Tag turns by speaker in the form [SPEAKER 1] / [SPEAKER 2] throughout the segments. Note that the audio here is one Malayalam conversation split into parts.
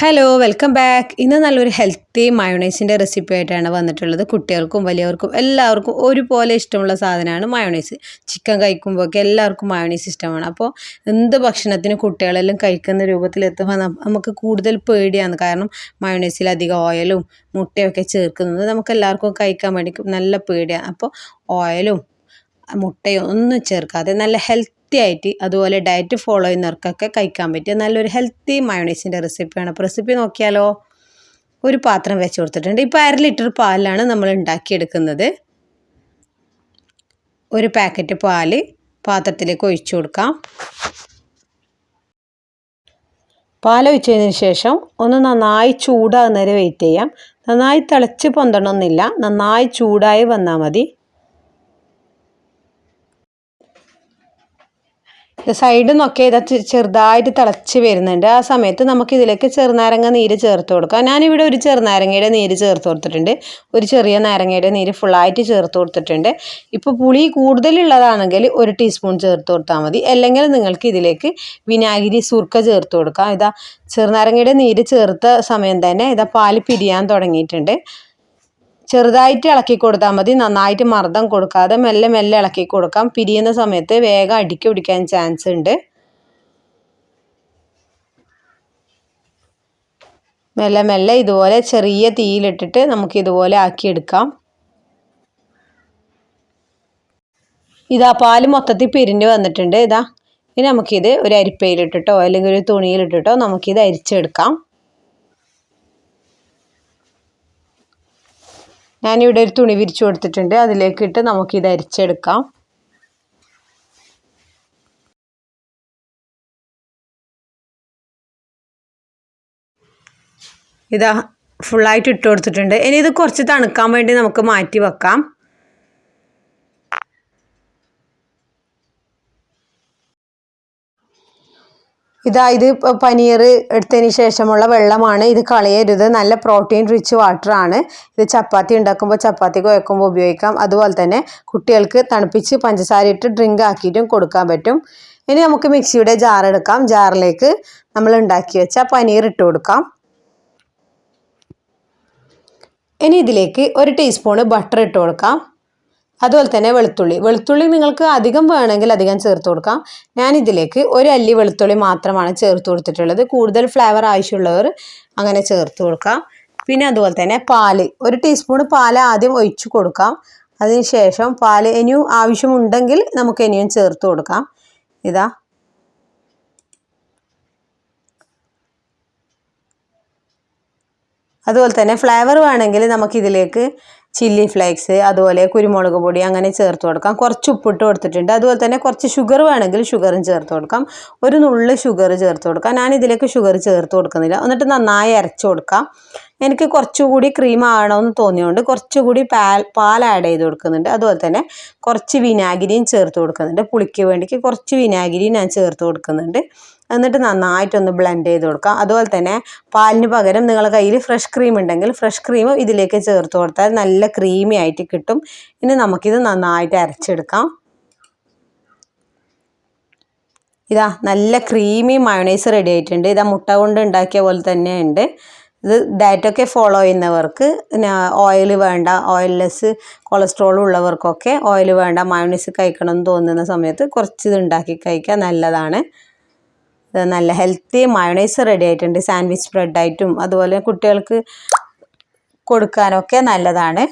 [SPEAKER 1] Hello welcome back. ഇന്ന് നല്ലൊരു ഹെൽത്തി മയോണൈസിൻ്റെ റെസിപ്പി ആയിട്ടാണ് വന്നിട്ടുള്ളത്. കുട്ടികൾക്കും വലിയവർക്കും എല്ലാവർക്കും ഒരുപോലെ ഇഷ്ടമുള്ള സാധനമാണ് മയോണൈസ്. ചിക്കൻ കഴിക്കുമ്പോഴൊക്കെ എല്ലാവർക്കും മയോണൈസ് ഇഷ്ടമാണ്. അപ്പോൾ എന്ത് ഭക്ഷണത്തിന് കുട്ടികളെല്ലാം കഴിക്കുന്ന രൂപത്തിലെത്തുമ്പോൾ നമുക്ക് കൂടുതൽ പേടിയാണ്. കാരണം മയോണൈസിൽ അധികം ഓയിലും മുട്ടയൊക്കെ ചേർക്കുന്നത് നമുക്ക് എല്ലാവർക്കും കഴിക്കാൻ വേണ്ടി നല്ല പേടിയാണ്. അപ്പോൾ ഓയിലും മുട്ടയും ഒന്നും ചേർക്കാതെ നല്ല ഹെൽത്തി ആയിട്ട് അതുപോലെ ഡയറ്റ് ഫോളോ ചെയ്യുന്നവർക്കൊക്കെ കഴിക്കാൻ പറ്റിയ നല്ലൊരു ഹെൽത്തി മയോണൈസിൻ്റെ റെസിപ്പിയാണ്. അപ്പോൾ റെസിപ്പി നോക്കിയാലോ. ഒരു പാത്രം വെച്ച് കൊടുത്തിട്ടുണ്ട്. ഇപ്പോൾ 1/2 ലിറ്റർ പാലിലാണ് നമ്മൾ ഉണ്ടാക്കിയെടുക്കുന്നത്. ഒരു പാക്കറ്റ് പാല് പാത്രത്തിലേക്ക് ഒഴിച്ചു കൊടുക്കാം. പാലൊഴിച്ചതിന് ശേഷം ഒന്ന് നന്നായി ചൂടാകുന്നവരെ വെയിറ്റ് ചെയ്യാം. നന്നായി തിളച്ച് പൊന്തണമെന്നില്ല, നന്നായി ചൂടായി വന്നാൽ മതി. സൈഡിൽ നിന്നൊക്കെ ഇത് ചെറുതായിട്ട് തിളച്ച് വരുന്നുണ്ട്. ആ സമയത്ത് നമുക്കിതിലേക്ക് ചെറുനാരങ്ങ നീര് ചേർത്ത് കൊടുക്കാം. ഞാനിവിടെ ഒരു ചെറുനാരങ്ങയുടെ നീര് ചേർത്ത് കൊടുത്തിട്ടുണ്ട്. ഒരു ചെറിയ നാരങ്ങയുടെ നീര് ഫുള്ളായിട്ട് ചേർത്ത് കൊടുത്തിട്ടുണ്ട്. ഇപ്പോൾ പുളി കൂടുതലുള്ളതാണെങ്കിൽ 1 ടീസ്പൂൺ ചേർത്ത് കൊടുത്താൽ മതി. അല്ലെങ്കിൽ നിങ്ങൾക്ക് ഇതിലേക്ക് വിനാഗിരി സുർക്ക ചേർത്ത് കൊടുക്കാം. ഇതാ ചെറുനാരങ്ങയുടെ നീര് ചേർത്ത സമയം തന്നെ ഇതാ പാല് പിരിയാൻ തുടങ്ങിയിട്ടുണ്ട്. ചെറുതായിട്ട് ഇളക്കി കൊടുത്താൽ മതി, നന്നായിട്ട് മർദ്ദം കൊടുക്കാതെ മെല്ലെ മെല്ലെ ഇളക്കി കൊടുക്കാം. പിരിയുന്ന സമയത്ത് വേഗം അടിക്ക് പിടിക്കാൻ ചാൻസ് ഉണ്ട്. മെല്ലെ മെല്ലെ ഇതുപോലെ ചെറിയ തീയിലിട്ടിട്ട് നമുക്ക് ഇതുപോലെ ആക്കിയെടുക്കാം. ഇതാ പാല് മൊത്തത്തിൽ പിരിഞ്ഞ് വന്നിട്ടുണ്ട്. ഇനി നമുക്കിത് ഒരു അരിപ്പയിലിട്ടിട്ടോ അല്ലെങ്കിൽ ഒരു തുണിയിലിട്ടിട്ടോ നമുക്കിത് അരിച്ചെടുക്കാം. ഞാനിവിടെ ഒരു തുണി വിരിച്ചു കൊടുത്തിട്ടുണ്ട്. അതിലേക്കിട്ട് നമുക്കിത് അരിച്ചെടുക്കാം. ഇതാ ഫുള്ളായിട്ട് ഇട്ട് കൊടുത്തിട്ടുണ്ട്. ഇനി ഇത് കുറച്ച് തണുക്കാൻ വേണ്ടി നമുക്ക് മാറ്റി വെക്കാം. ഇത് പനീർ എടുത്തതിന് ശേഷമുള്ള വെള്ളമാണ്. ഇത് കളയരുത്. നല്ല പ്രോട്ടീൻ റിച്ച് വാട്ടറാണ്. ഇത് ചപ്പാത്തി ഉണ്ടാക്കുമ്പോൾ ചപ്പാത്തി കുഴക്കുമ്പോൾ ഉപയോഗിക്കാം. അതുപോലെ തന്നെ കുട്ടികൾക്ക് തണുപ്പിച്ച് പഞ്ചസാര ഇട്ട് ഡ്രിങ്ക് ആക്കിയിട്ടും കൊടുക്കാൻ പറ്റും. ഇനി നമുക്ക് മിക്സിയുടെ ജാർ എടുക്കാം. ജാറിലേക്ക് നമ്മൾ ഉണ്ടാക്കി വെച്ച പനീർ ഇട്ട് കൊടുക്കാം. ഇനി ഇതിലേക്ക് 1 ടീസ്പൂണ് ബട്ടർ ഇട്ട് കൊടുക്കാം. അതുപോലെ തന്നെ വെളുത്തുള്ളി നിങ്ങൾക്ക് അധികം വേണമെങ്കിൽ അധികം ചേർത്ത് കൊടുക്കാം. ഞാനിതിലേക്ക് 1 അല്ലി വെളുത്തുള്ളി മാത്രമാണ് ചേർത്ത് കൊടുത്തിട്ടുള്ളത്. കൂടുതൽ ഫ്ലേവർ ആവശ്യമുള്ളവർ അങ്ങനെ ചേർത്ത് കൊടുക്കാം. പിന്നെ അതുപോലെ തന്നെ പാല് 1 ടീസ്പൂൺ പാൽ ആദ്യം ഒഴിച്ചു കൊടുക്കാം. അതിനുശേഷം പാൽ ഇനിയും ആവശ്യമുണ്ടെങ്കിൽ നമുക്ക് ഇനിയും ചേർത്ത് കൊടുക്കാം. അതുപോലെ തന്നെ ഫ്ലേവർ വേണമെങ്കിൽ നമുക്കിതിലേക്ക് ചില്ലി ഫ്ലേക്സ് അതുപോലെ കുരുമുളക് പൊടി അങ്ങനെ ചേർത്ത് കൊടുക്കാം. കുറച്ച് ഉപ്പിട്ട് കൊടുത്തിട്ടുണ്ട്. അതുപോലെ തന്നെ കുറച്ച് ഷുഗർ വേണമെങ്കിൽ ഷുഗറും ചേർത്ത് കൊടുക്കാം. ഒരു നുള്ള് ഷുഗർ ചേർത്ത് കൊടുക്കാം. ഞാനിതിലേക്ക് ഷുഗർ ചേർത്ത് കൊടുക്കുന്നില്ല. എന്നിട്ട് നന്നായി അരച്ച് കൊടുക്കാം. എനിക്ക് കുറച്ചുകൂടി ക്രീം ആകണമെന്ന് തോന്നിയുകൊണ്ട് കുറച്ചുകൂടി പാൽ ആഡ് ചെയ്ത് കൊടുക്കുന്നുണ്ട്. അതുപോലെ തന്നെ കുറച്ച് വിനാഗിരിയും ചേർത്ത് കൊടുക്കുന്നുണ്ട്. പുളിക്ക് വേണ്ടിക്ക് കുറച്ച് വിനാഗിരിയും ഞാൻ ചേർത്ത് കൊടുക്കുന്നുണ്ട്. എന്നിട്ട് നന്നായിട്ടൊന്ന് ബ്ലെൻഡ് ചെയ്ത് കൊടുക്കാം. അതുപോലെ തന്നെ പാലിന് പകരം നിങ്ങളുടെ കയ്യിൽ ഫ്രഷ് ക്രീം ഉണ്ടെങ്കിൽ ഫ്രഷ് ക്രീം ഇതിലേക്ക് ചേർത്ത് കൊടുത്താൽ നല്ല ക്രീമി ആയിട്ട് കിട്ടും. ഇനി നമുക്കിത് നന്നായിട്ട് അരച്ചെടുക്കാം. നല്ല ക്രീമി മയോണൈസ് റെഡി ആയിട്ടുണ്ട്. മുട്ട കൊണ്ട് ഉണ്ടാക്കിയ പോലെ തന്നെ ഉണ്ട്. ഇത് ഡയറ്റൊക്കെ ഫോളോ ചെയ്യുന്നവർക്ക് ഓയിൽ വേണ്ട, ഓയിൽലെസ് കൊളസ്ട്രോൾ ഉള്ളവർക്കൊക്കെ ഓയിൽ വേണ്ട, മയോണൈസ് കഴിക്കണം എന്ന് തോന്നുന്ന സമയത്ത് കുറച്ച് ഇത് ഉണ്ടാക്കി കഴിക്കാൻ നല്ലതാണ്. നല്ല ഹെൽത്തി മയോണൈസ് റെഡി ആയിട്ടുണ്ട്. സാൻഡ്വിച്ച് ബ്രെഡായിട്ടും അതുപോലെ കുട്ടികൾക്ക് കൊടുക്കാനൊക്കെ നല്ലതാണ്.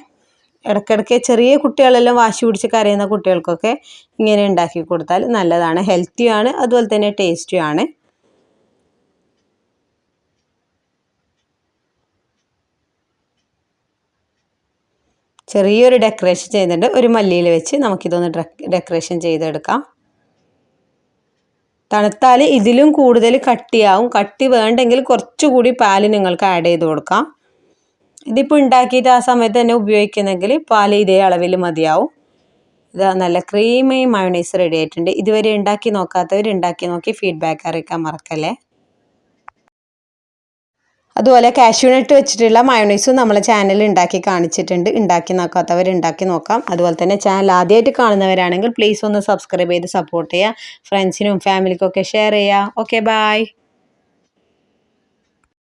[SPEAKER 1] ഇടയ്ക്കിടയ്ക്ക് ചെറിയ കുട്ടികളെല്ലാം വാശി പിടിച്ച് കരയുന്ന കുട്ടികൾക്കൊക്കെ ഇങ്ങനെ ഉണ്ടാക്കി കൊടുത്താൽ നല്ലതാണ്. ഹെൽത്തിയാണ്, അതുപോലെ തന്നെ ടേസ്റ്റിയാണ്. ചെറിയൊരു ഡെക്കറേഷൻ ചെയ്തിട്ടുണ്ട്. ഒരു മല്ലിയിൽ വെച്ച് നമുക്കിതൊന്ന് ഡെക്കറേഷൻ ചെയ്തെടുക്കാം. തണുത്താൽ ഇതിലും കൂടുതൽ കട്ടിയാവും. കട്ടി വേണ്ടെങ്കിൽ കുറച്ചുകൂടി പാല് നിങ്ങൾക്ക് ആഡ് ചെയ്ത് കൊടുക്കാം. ഇതിപ്പോൾ ഉണ്ടാക്കിയിട്ട് ആ സമയത്ത് തന്നെ ഉപയോഗിക്കുന്നെങ്കിൽ പാല് ഇതേ അളവിൽ മതിയാവും. നല്ല ക്രീമി മയോണൈസ് റെഡി ആയിട്ടുണ്ട്. ഇതുവരെ ഉണ്ടാക്കി നോക്കാത്തവർ ഉണ്ടാക്കി നോക്കി ഫീഡ്ബാക്ക് അറിയിക്കാൻ മറക്കല്ലേ. അതുപോലെ കാഷ്യൂനട്ട് വെച്ചിട്ടുള്ള മയോണൈസും നമ്മളെ ചാനലിൽ ഉണ്ടാക്കി കാണിച്ചിട്ടുണ്ട്. ഉണ്ടാക്കി നോക്കാത്തവർ ഉണ്ടാക്കി നോക്കാം. അതുപോലെ തന്നെ ചാനൽ ആദ്യമായിട്ട് കാണുന്നവരാണെങ്കിൽ പ്ലീസ് ഒന്ന് സബ്സ്ക്രൈബ് ചെയ്ത് സപ്പോർട്ട് ചെയ്യുക. ഫ്രണ്ട്സിനും ഫാമിലിക്കൊക്കെ ഷെയർ ചെയ്യുക. Okay, by.